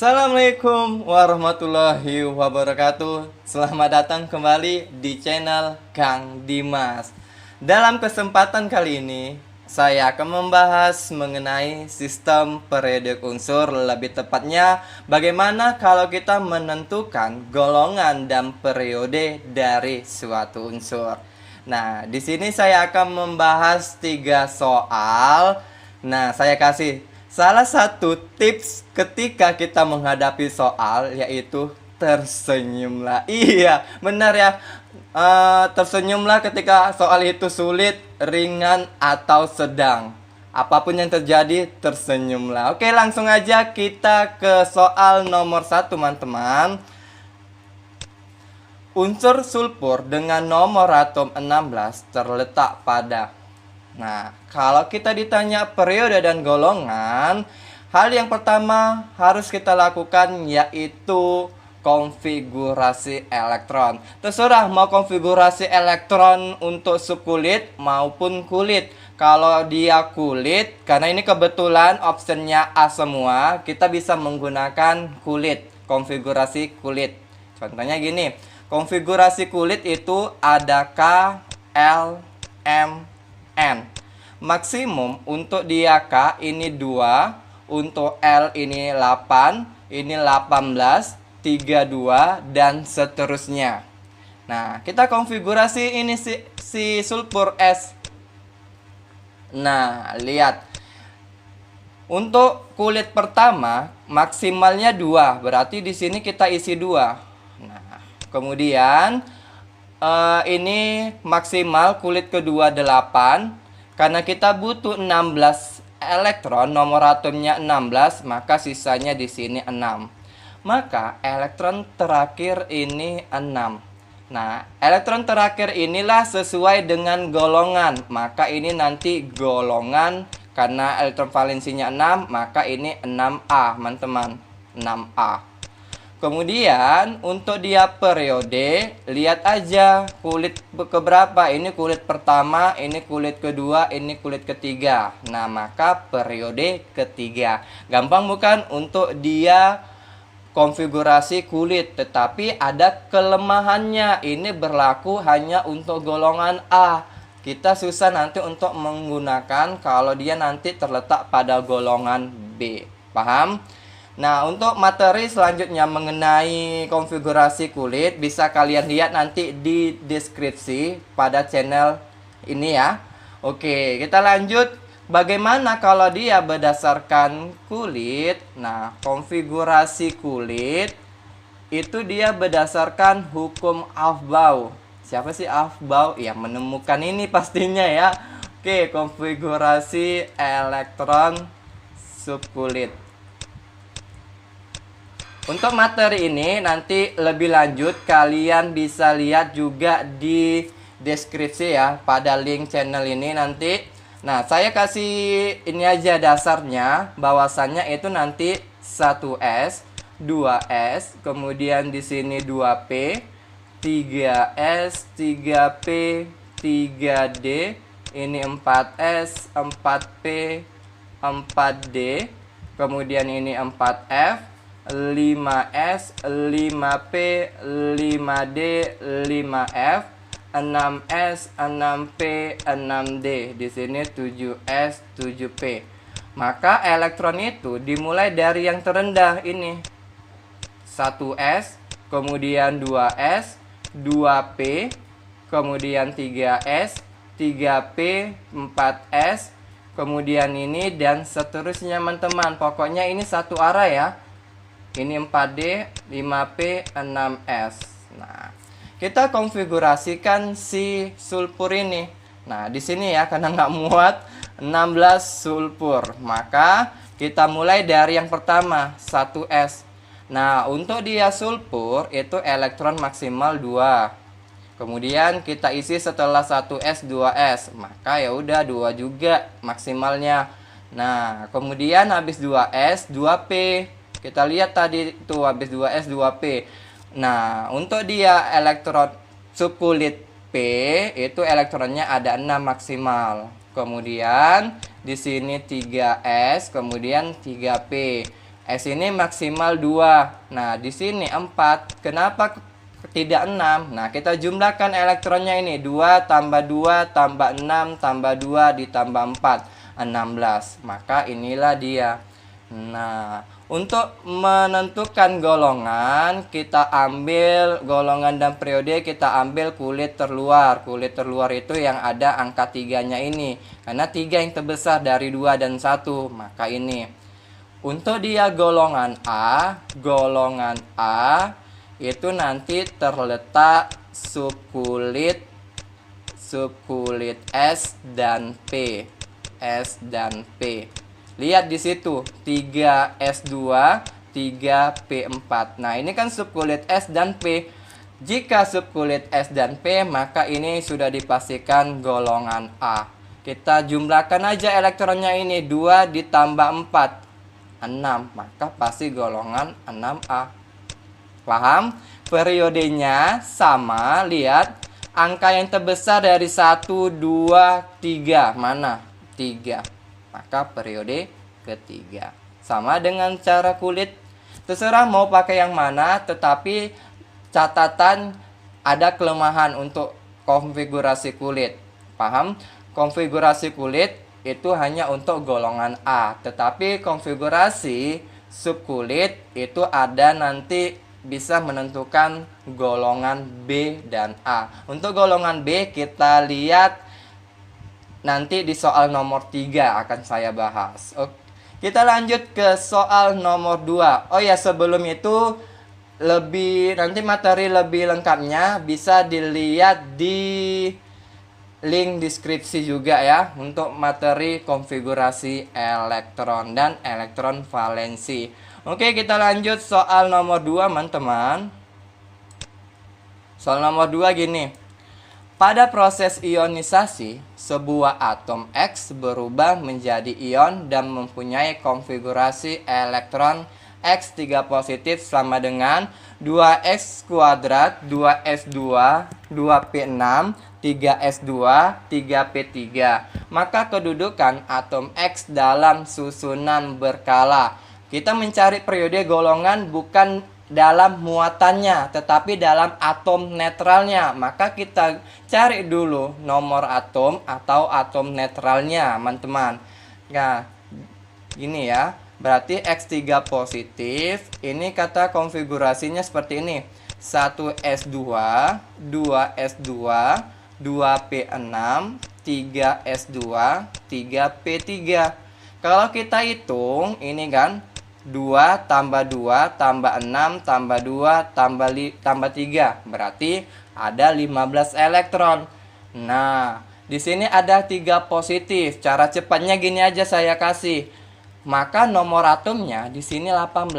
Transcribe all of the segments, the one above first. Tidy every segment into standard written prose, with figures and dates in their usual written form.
Assalamualaikum warahmatullahi wabarakatuh. Selamat datang kembali di channel Kang Dimas. Dalam kesempatan kali ini, saya akan membahas mengenai sistem periode unsur, lebih tepatnya bagaimana kalau kita menentukan golongan dan periode dari suatu unsur. Nah, di sini saya akan membahas 3 soal. Nah, saya kasih salah satu tips ketika kita menghadapi soal, yaitu tersenyumlah. Iya, benar ya. Tersenyumlah ketika soal itu sulit, ringan, atau sedang. Apapun yang terjadi, tersenyumlah. Oke, langsung aja kita ke soal nomor 1, teman-teman. Unsur sulfur dengan nomor atom 16 terletak pada. Nah, kalau kita ditanya periode dan golongan, hal yang pertama harus kita lakukan yaitu konfigurasi elektron. Terserah mau konfigurasi elektron untuk subkulit maupun kulit. Kalau dia kulit, karena ini kebetulan optionnya A semua, kita bisa menggunakan kulit, konfigurasi kulit. Contohnya gini, konfigurasi kulit itu ada K, L, M, N. Maksimum untuk dia K ini 2, untuk L ini 8, ini 18, 32, dan seterusnya. Nah, kita konfigurasi ini si sulfur S. Nah, lihat. Untuk kulit pertama maksimalnya 2, berarti di sini kita isi 2. Nah, kemudian ini maksimal kulit kedua 8. Karena kita butuh 16 elektron, nomor atomnya 16, maka sisanya di sini 6. Maka elektron terakhir ini 6. Nah, elektron terakhir inilah sesuai dengan golongan. Maka ini nanti golongan, karena elektron valensinya 6, maka ini 6A, teman-teman. 6A. Kemudian untuk dia periode, lihat aja kulit keberapa. Ini kulit pertama, ini kulit kedua, ini kulit ketiga. Nah, maka periode ketiga. Gampang bukan untuk dia konfigurasi kulit, tetapi ada kelemahannya. Ini berlaku hanya untuk golongan A. Kita susah nanti untuk menggunakan kalau dia nanti terletak pada golongan B. Paham? Nah, untuk materi selanjutnya mengenai konfigurasi kulit bisa kalian lihat nanti di deskripsi pada channel ini ya. Oke, kita lanjut. Bagaimana kalau dia berdasarkan kulit? Nah, konfigurasi kulit itu dia berdasarkan hukum Aufbau. Siapa sih Aufbau? Ya, menemukan ini pastinya ya. Oke, konfigurasi elektron subkulit. Untuk materi ini nanti lebih lanjut kalian bisa lihat juga di deskripsi ya, pada link channel ini nanti. Nah, saya kasih ini aja dasarnya, bahwasannya itu nanti 1S, 2S, kemudian di sini 2P, 3S, 3P, 3D, ini 4S, 4P, 4D, kemudian ini 4F, 5S, 5P, 5D, 5F, 6S, 6P, 6D. Di sini 7S, 7P. Maka elektron itu dimulai dari yang terendah ini. 1S, kemudian 2S, 2P, kemudian 3S, 3P, 4S, kemudian ini dan seterusnya, teman-teman. Pokoknya ini satu arah ya. Ini 4D, 5P, 6S. Nah, kita konfigurasikan si sulfur ini. Nah, di sini ya, karena nggak muat 16 sulfur. Maka kita mulai dari yang pertama, 1S. Nah, untuk dia sulfur itu elektron maksimal 2. Kemudian kita isi setelah 1S, 2S. Maka ya udah 2 juga maksimalnya. Nah, kemudian habis 2S, 2P. Kita lihat tadi itu habis 2S 2P. Nah, untuk dia elektron subkulit P itu elektronnya ada 6 maksimal. Kemudian di sini 3S, kemudian 3P. S ini maksimal 2. Nah, di sini 4. Kenapa tidak 6? Nah, kita jumlahkan elektronnya ini. 2 tambah 2 tambah 6 tambah 2 ditambah 4. 16. Maka inilah dia. Nah, untuk menentukan golongan, kita ambil golongan dan periode, kita ambil kulit terluar. Kulit terluar itu yang ada angka 3-nya ini. Karena 3 yang terbesar dari 2 dan 1, maka ini. Untuk dia golongan A itu nanti terletak subkulit S dan P. Lihat di situ, 3S2, 3P4. Nah, ini kan subkulit S dan P. Jika subkulit S dan P, maka ini sudah dipastikan golongan A. Kita jumlahkan aja elektronnya ini, 2 ditambah 4, 6. Maka pasti golongan 6A. Paham? Periodenya sama, lihat. Angka yang terbesar dari 1, 2, 3. Mana? 3. Maka periode ketiga. Sama dengan cara kulit. Terserah mau pakai yang mana, tetapi catatan ada kelemahan untuk konfigurasi kulit. Paham? Konfigurasi kulit itu hanya untuk golongan A. Tetapi konfigurasi subkulit itu ada nanti bisa menentukan golongan B dan A. Untuk golongan B kita lihat nanti di soal nomor 3 akan saya bahas. Oke, kita lanjut ke soal nomor 2. Oh ya, sebelum itu nanti materi lebih lengkapnya bisa dilihat di link deskripsi juga ya, untuk materi konfigurasi elektron dan elektron valensi. Oke, kita lanjut soal nomor 2, teman-teman. Soal nomor 2 gini. Pada proses ionisasi, sebuah atom X berubah menjadi ion dan mempunyai konfigurasi elektron X3 positif sama dengan 2X kuadrat, 2S2, 2P6, 3S2, 3P3. Maka kedudukan atom X dalam susunan berkala. Kita mencari periode golongan bukan dalam muatannya, tetapi dalam atom netralnya. Maka kita cari dulu nomor atom atau atom netralnya, teman-teman. Nah, gini ya. Berarti X3 positif. Ini kata konfigurasinya seperti ini. 1S2, 2S2, 2P6, 3S2, 3P3. Kalau kita hitung, ini kan 2 tambah 2 tambah 6 tambah 2 tambah 3, berarti ada 15 elektron. Nah, di sini ada 3 positif. Cara cepatnya gini aja saya kasih. Maka nomor atomnya di sini 18.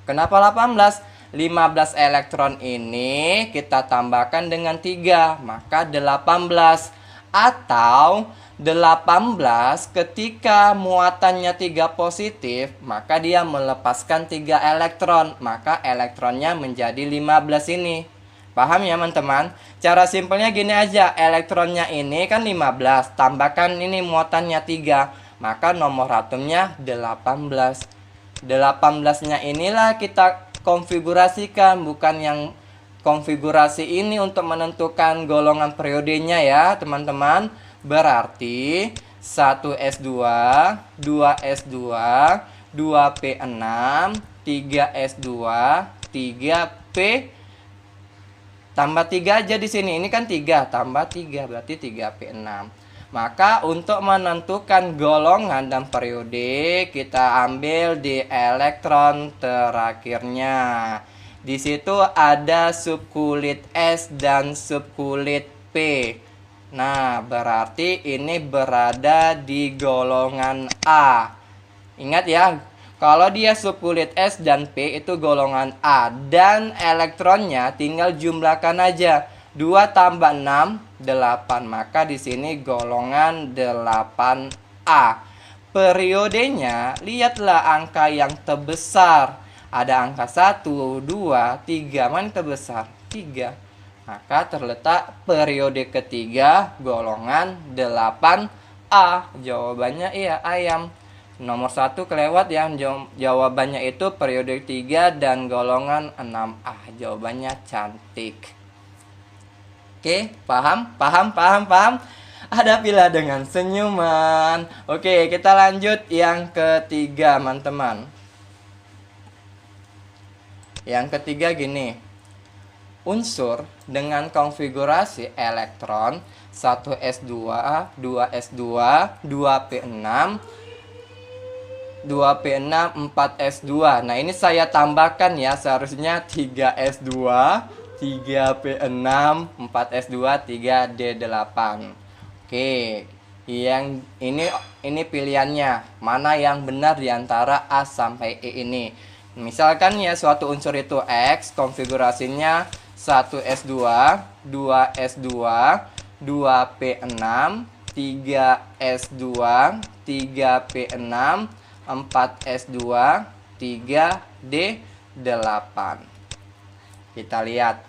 Kenapa 18? 15 elektron ini kita tambahkan dengan 3, maka 18. Atau 18 ketika muatannya 3 positif, maka dia melepaskan 3 elektron, maka elektronnya menjadi 15 ini. Paham ya teman-teman? Cara simpelnya gini aja, elektronnya ini kan 15, tambahkan ini muatannya 3, maka nomor atomnya 18. 18-nya inilah kita konfigurasikan, bukan yang konfigurasi ini untuk menentukan golongan periodenya ya teman-teman. Berarti 1S2, 2S2, 2P6, 3S2, 3P tambah 3 aja di sini. Ini kan 3 tambah 3 berarti 3P6. Maka untuk menentukan golongan dan periode kita ambil di elektron terakhirnya. Di situ ada subkulit S dan subkulit P. Nah, berarti ini berada di golongan A. Ingat ya, kalau dia subkulit S dan P itu golongan A. Dan elektronnya tinggal jumlahkan aja. 2 tambah 6, 8. Maka di sini golongan 8A. Periodenya, lihatlah angka yang terbesar. Ada angka 1, 2, 3. Mana yang terbesar? 3. Maka terletak periode ketiga golongan 8A. Jawabannya iya, ayam. Nomor 1 kelewat ya, jawabannya itu periode 3 dan golongan 6A. Jawabannya cantik. Oke, paham? Hadapilah dengan senyuman. Oke, kita lanjut yang ketiga, teman-teman. Yang ketiga gini. Unsur dengan konfigurasi elektron 1s2, 2s2, 2p6, 2p6, 4s2. Nah, ini saya tambahkan ya, seharusnya 3s2, 3p6, 4s2, 3d8. Oke, yang ini pilihannya. Mana yang benar di antara A sampai E ini? Misalkan ya suatu unsur itu X, konfigurasinya 1s2, 2s2, 2p6, 3s2, 3p6, 4s2, 3d8. Kita lihat.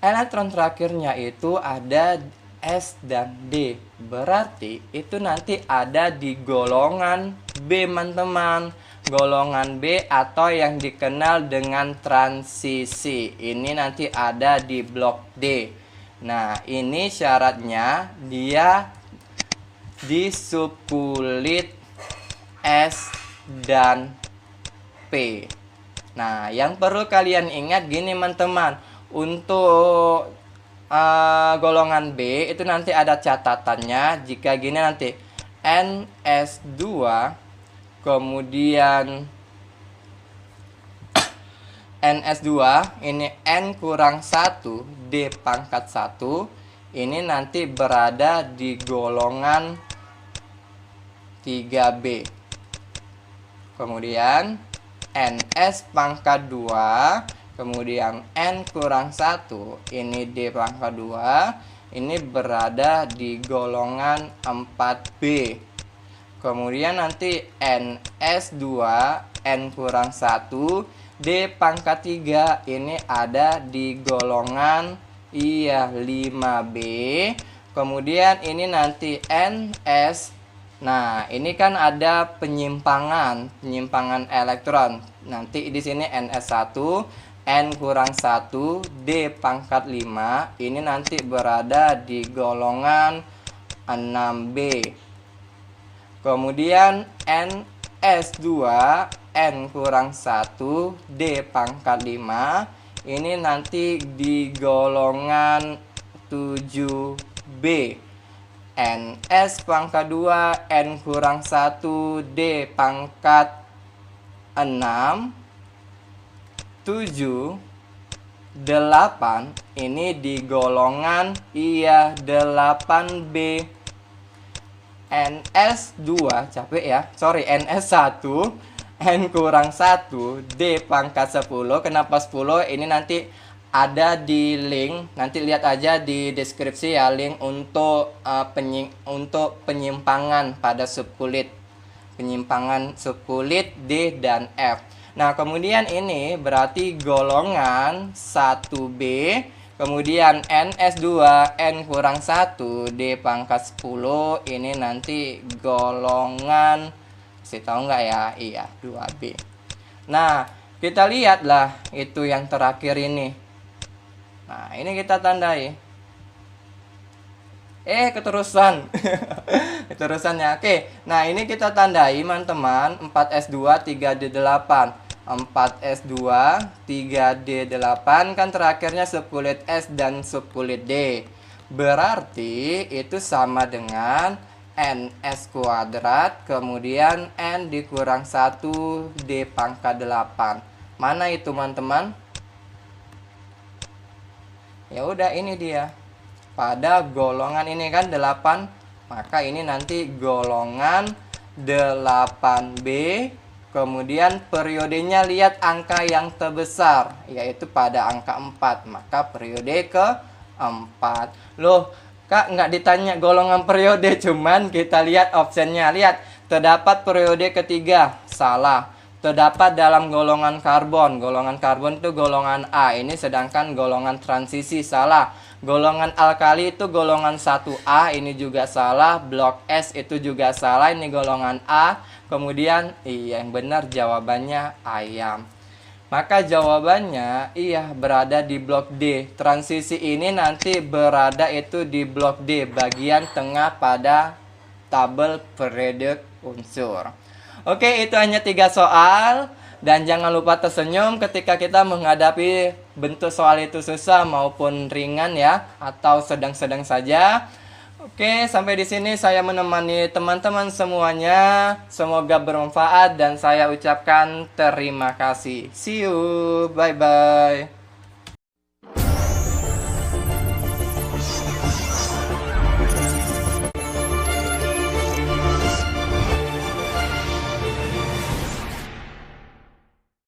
Elektron terakhirnya itu ada S dan D. Berarti itu nanti ada di golongan B, teman-teman. Golongan B atau yang dikenal dengan transisi. Ini nanti ada di blok D. Nah, ini syaratnya dia di subkulit S dan P. Nah, yang perlu kalian ingat gini, teman-teman. Untuk golongan B itu nanti ada catatannya. Jika gini nanti NS2 kemudian NS2 ini N kurang 1 D pangkat 1, ini nanti berada di golongan 3B. Kemudian NS pangkat 2, kemudian N kurang 1, ini D pangkat 2, ini berada di golongan 4B. Kemudian nanti NS2, N kurang 1, D pangkat 3, ini ada di golongan 5B. Kemudian ini nanti NS. Nah, ini kan ada penyimpangan elektron. Nanti di sini NS1, N kurang 1, D pangkat 5, ini nanti berada di golongan 6B. Kemudian NS2, N kurang 1, D pangkat 5, ini nanti di golongan 7B. NS pangkat 2, N kurang 1, D pangkat 6, 7, 8, ini di golongan 8B. NS2, capek ya, NS1, N kurang 1, D pangkat 10. Kenapa 10? Ini nanti ada di link, nanti lihat aja di deskripsi ya, link untuk penyimpangan pada subkulit, penyimpangan subkulit D dan F. Nah, kemudian ini berarti golongan 1B, kemudian NS2, N kurang 1, D pangkat 10, ini nanti golongan, kasih tahu nggak ya? Iya, 2B. Nah, kita lihatlah itu yang terakhir ini. Nah, ini kita tandai. Keterusan. Keterusannya. Oke. Nah, ini kita tandai, teman-teman, 4S2, 3D8. 4S2, 3D8 kan terakhirnya subkulit S dan subkulit D. Berarti itu sama dengan NS kuadrat, kemudian N dikurang 1 D pangkat 8. Mana itu, teman-teman? Ya udah, ini dia. Pada golongan ini kan 8, maka ini nanti golongan 8B. Kemudian periodenya lihat angka yang terbesar, yaitu pada angka 4, maka periode ke-4. Loh, Kak, nggak ditanya golongan periode, cuman kita lihat optionnya. Lihat, terdapat periode ketiga, salah. Terdapat dalam golongan karbon. Golongan karbon itu golongan A, ini sedangkan golongan transisi, salah. Golongan alkali itu golongan 1A, ini juga salah. Blok S itu juga salah, ini golongan A. Kemudian iya, yang benar jawabannya ayam. Maka jawabannya iya berada di blok D. Transisi ini nanti berada itu di blok D, bagian tengah pada tabel periode unsur. Oke, itu hanya 3 soal. Dan jangan lupa tersenyum ketika kita menghadapi bentuk soal itu susah maupun ringan ya, atau sedang-sedang saja. Oke, sampai di sini saya menemani teman-teman semuanya. Semoga bermanfaat dan saya ucapkan terima kasih. See you. Bye-bye.